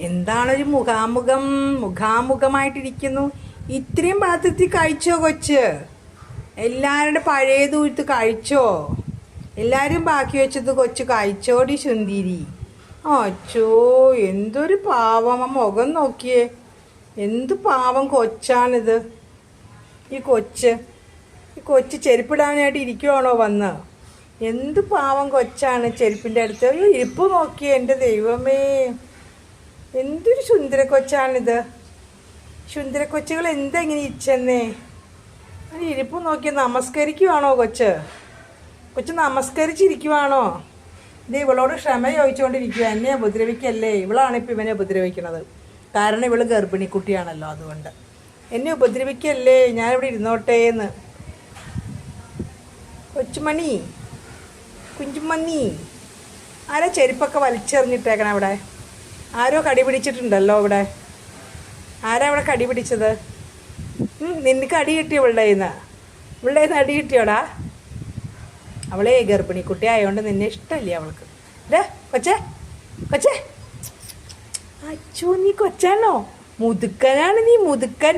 എന്താണൊരു മുഖാമുഖമായിട്ടിരിക്കുന്നു. ഇത്രയും പാത്രത്തിൽ കഴിച്ചോ കൊച്ച്? എല്ലാവരുടെ പഴയ ദൂരത്ത് കഴിച്ചോ? എല്ലാവരും ബാക്കി വെച്ചത് കൊച്ച് കഴിച്ചോടി സുന്ദരി. അച്ചോ, എന്തൊരു പാവം. ആ മുഖം നോക്കിയേ, എന്തു പാവം കൊച്ചാണിത്. ഈ കൊച്ച് ചെരുപ്പിടാനായിട്ട് ഇരിക്കുവാണോ വന്ന്? എന്ത് പാവം കൊച്ചാണ്. ചെരുപ്പിൻ്റെ അടുത്ത് ഇരിപ്പ് നോക്കിയേ. എൻ്റെ ദൈവമേ, എന്തൊരു സുന്ദര കൊച്ചാണിത്. സുന്ദര കൊച്ചുകൾ എന്താ ഇങ്ങനെ ഇരിച്ചെന്നേ? ഇരിപ്പ് നോക്കി നമസ്കരിക്കുവാണോ കൊച്ച് നമസ്കരിച്ചിരിക്കുവാണോ? ഇത് ഇവളോട് ക്ഷമ ചോദിച്ചുകൊണ്ടിരിക്കുക. എന്നെ ഉപദ്രവിക്കല്ലേ. ഇവളാണിപ്പോൾ ഇവനെ ഉപദ്രവിക്കണത്. കാരണം ഇവള് ഗർഭിണിക്കുട്ടിയാണല്ലോ. അതുകൊണ്ട് എന്നെ ഉപദ്രവിക്കല്ലേ, ഞാനിവിടെ ഇരുന്നോട്ടേന്ന്. കൊച്ചുമണി, കുഞ്ചുമണി, ആരാ ചെരുപ്പൊക്കെ വലിച്ചെറിഞ്ഞിട്ടേക്കണം അവിടെ? ആരോ കടി പിടിച്ചിട്ടുണ്ടല്ലോ ഇവിടെ. ആരാ അവിടെ കടി പിടിച്ചത്? നിനക്ക് അടി കിട്ടിയോ ഇവളുടെ കയ്യിൽ അടി കിട്ടിയോടാ? അവളെ ഗർഭിണിക്കുട്ടി ആയതുകൊണ്ട് നിന്നെ ഇഷ്ടമല്ലേ അവൾക്ക്? കൊച്ചേ, അച്ചോ, നീ കൊച്ചാണോ? മുതുക്കനാണ് നീ, മുതുക്കൻ.